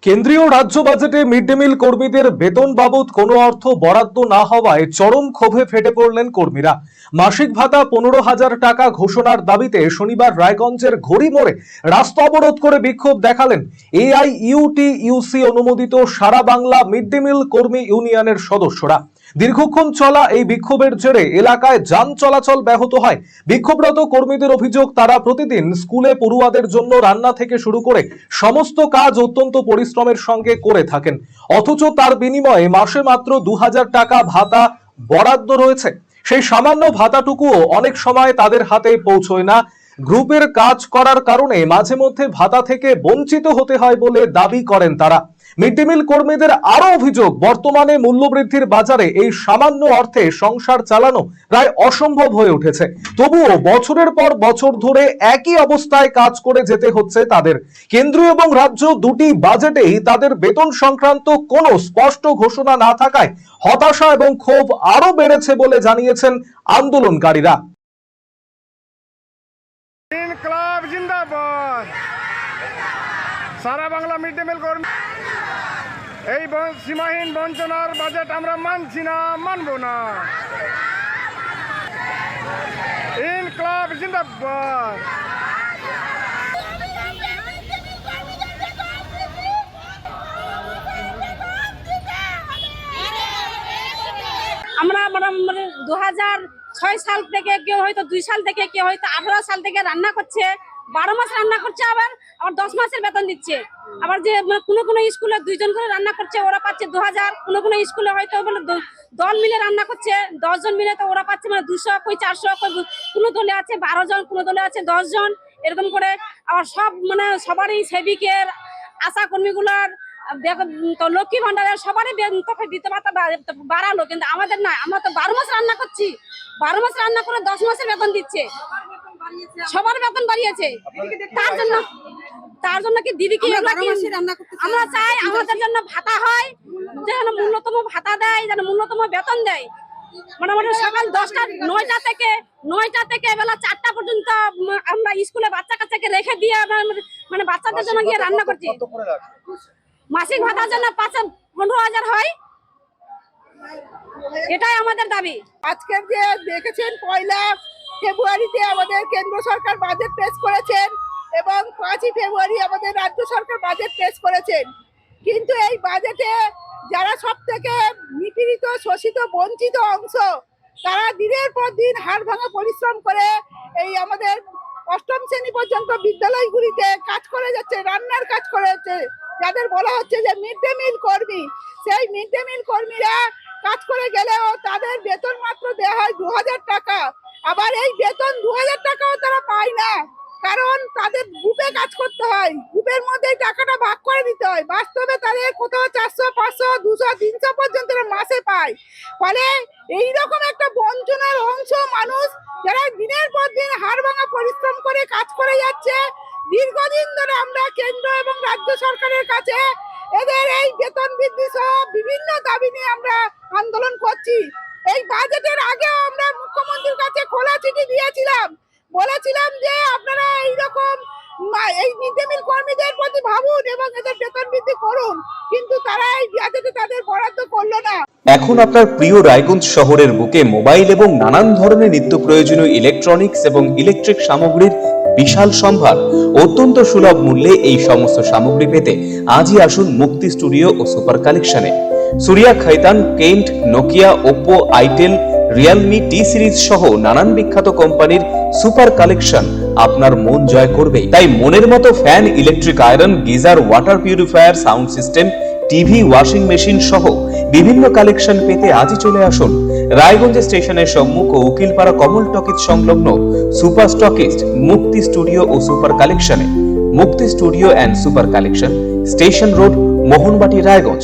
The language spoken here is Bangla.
কেন্দ্রীয় রাজ্য বাজেটে মিড ডে মিল কর্মীদের বেতন বাবদ কোনো অর্থ বরাদ্দ না হওয়ায় চরম ক্ষোভে ফেটে পড়লেন কর্মীরা। মাসিক ভাতা 15,000 টাকা ঘোষণার দাবিতে শনিবার রায়গঞ্জের ঘড়ি মোড়ে রাস্তা অবরোধ করে বিক্ষোভ দেখালেন AIUTUC অনুমোদিত সারা বাংলা মিড ডে মিল কর্মী ইউনিয়নের সদস্যরা। দীর্ঘক্ষণ চলা এই বিক্ষোভের জেরে এলাকায় যান চলাচল ব্যাহত হয়। বিক্ষোভরত কর্মীদের অভিযোগ, তারা প্রতিদিন স্কুলে পড়ুয়াদের জন্য রান্না থেকে শুরু করে সমস্ত কাজ অত্যন্ত পরিশ্রমের সঙ্গে করে থাকেন, অথচ তার বিনিময়ে মাসে মাত্র 2,000 টাকা ভাতা বরাদ্দ রয়েছে। সেই সামান্য ভাতাটুকুও অনেক সময় তাদের হাতে পৌঁছয় না। গ্রুপের কাজ করার কারণে মাঝে মধ্যে ভাতা থেকে বঞ্চিত হতে হয় বলে দাবি করেন তারা। মিড ডে মিল কর্মীদের আরো অভিযোগ, বর্তমানে মূল্যবৃদ্ধির বাজারে এই সামান্য অর্থে সংসার চালানো প্রায় অসম্ভব হয়ে উঠেছে। তবুও বছরের পর বছর ধরে একই অবস্থায় কাজ করে যেতে হচ্ছে তাদের। কেন্দ্র এবং রাজ্য দুটি বাজেটেই তাদের বেতন সংক্রান্ত কোনো স্পষ্ট ঘোষণা না থাকায় হতাশা এবং ক্ষোভ আরো বেড়েছে বলে জানিয়েছেন আন্দোলনকারীরা। ক্লাব জিন্দাবাদ। সারা বাংলা মিড ডে মিল কর্মী এই সীমাহীন বঞ্চনার বাজেট আমরা মানছি না, মানব না। ক্লাব জিন্দাবাদ। আমরা মানে 2006 সাল থেকে, কেউ হয়তো 2 সাল থেকে, কেউ হয়তো 18 সাল থেকে রান্না করছে, 12 মাস রান্না করছে, আবার 10 মাসের বেতন দিচ্ছে। আবার যে কোনো স্কুলে 2 জন করে রান্না করছে, ওরা পাচ্ছে 2,000। কোনো স্কুলে হয়তো দল মিলে রান্না করছে, 10 জন মিলে, তো ওরা পাচ্ছে 200, কই 400, কোনো দলে আছে 12 জন, কোনো দলে আছে 10 জন, এরকম করে। আবার সব সবারই সেবিকের, আশা কর্মীগুলোর, তো লক্ষ্মী ভান্ডারের সবারই দিতে বাড়ালো, কিন্তু আমাদের না। আমরা তো 12 মাস রান্না করছি, 12 মাস রান্না করে 10 মাসের বেতন দিচ্ছে, সবার বেতন বাড়িয়েছে। তার জন্য কি দিদি কি আমরা চাই আমাদের জন্য ভাতা হয়, যেন ন্যূনতম ভাতা দেয়, যেন ন্যূনতম বেতন দেয়। মোটামুটি সকাল 9টা থেকে বেলা 4টা পর্যন্ত আমরা স্কুলে বাচ্চা কাচ্চাকে রেখে দিয়ে বাচ্চাদের জন্য গিয়ে রান্না করছি। মাসিক ভাতার জন্য 15,000 হয়, এটাই আমাদের দাবি। আজকের যে দেখেছেন 1 ফেব্রুয়ারিতে আমাদের কেন্দ্র সরকার বাজেট পেশ করেছেন এবং 5 ফেব্রুয়ারি আমাদের রাজ্য সরকার বাজেট পেশ করেছেন, কিন্তু এই বাজেটে যারা সব থেকে নিপীড়িত, শোষিত, বঞ্চিত অংশ, তারা দিনের পর দিন হাড় ভাঙা পরিশ্রম করে এই আমাদের 8ম শ্রেণী পর্যন্ত বিদ্যালয়গুলিতে কাজ করে যাচ্ছে, রান্নার কাজ করে যাচ্ছে, যাদের বলা হচ্ছে যে মিড ডে মিল কর্মী। সেই মিড ডে মিল কর্মীরা কাজ করে গেলেও তাদের বেতন মাত্র দেওয়া হয় 2,000 টাকা। আবার এই বেতন 2,000 টাকাও তারা পায় না, কারণ তাদের গ্রুপে কাজ করতে হয়, গ্রুপের মধ্যে টাকাটা ভাগ করে দিতে হয়। বাস্তবে তাদের কোথাও 400, 500, 200, 300 পর্যন্ত মাসে পায়। ফলে এইরকম একটা বঞ্চনার অংশ মানুষ, যারা দিনের পর দিন হাড় ভাঙা পরিশ্রম করে কাজ করে যাচ্ছে। দীর্ঘদিন ধরে আমরা কেন্দ্র এবং রাজ্য সরকারের কাছে এদের এই বেতন বৃদ্ধি সহ বিভিন্ন দাবি নিয়ে আমরা আন্দোলন করছি। এই বাজেটের আগেও আমরা মুখ্যমন্ত্রীর কাছে খোলা চিঠি দিয়েছিলাম, বলেছিলাম যে আপনারা এইরকম এই মিড ডে মিল কর্মীদের প্রতি ভাবুন এবং এদের বেতন বৃদ্ধি করুন, কিন্তু তারা এই বাজেটে তাদের বরাদ্দ করলো না। এখন আপনার প্রিয় রায়গঞ্জ শহরের বুকে মোবাইল এবং নানান ধরনের নিত্য প্রয়োজনীয় ইলেকট্রনিক্স এবং ইলেকট্রিক সামগ্রীর বিশাল সম্ভার অত্যন্ত সুলভ মূল্যে এই সমস্ত সামগ্রী পেতে আজই আসুন মুক্তি স্টুডিও ও সুপার কালেকশনে। Surya, Khaitan, Kent, Nokia, Oppo, Itel, Realme, T series সহ নানান বিখ্যাত কোম্পানির সুপার কালেকশন আপনার মন জয় করবে। তাই মনের মতো fan, electric iron, geyser, water purifier, sound system, TV, washing machine সহ বিভিন্ন কালেকশন পেতে আজই চলে আসুন রায়গঞ্জ স্টেশনের সম্মুখ ও উকিলপাড়া কমল টকিজ সংলগ্ন সুপার স্টকিস্ট মুক্তি স্টুডিও ও সুপার কালেকশনে। মুক্তি studio and super collection, station road, Mohanbati, Raiganj.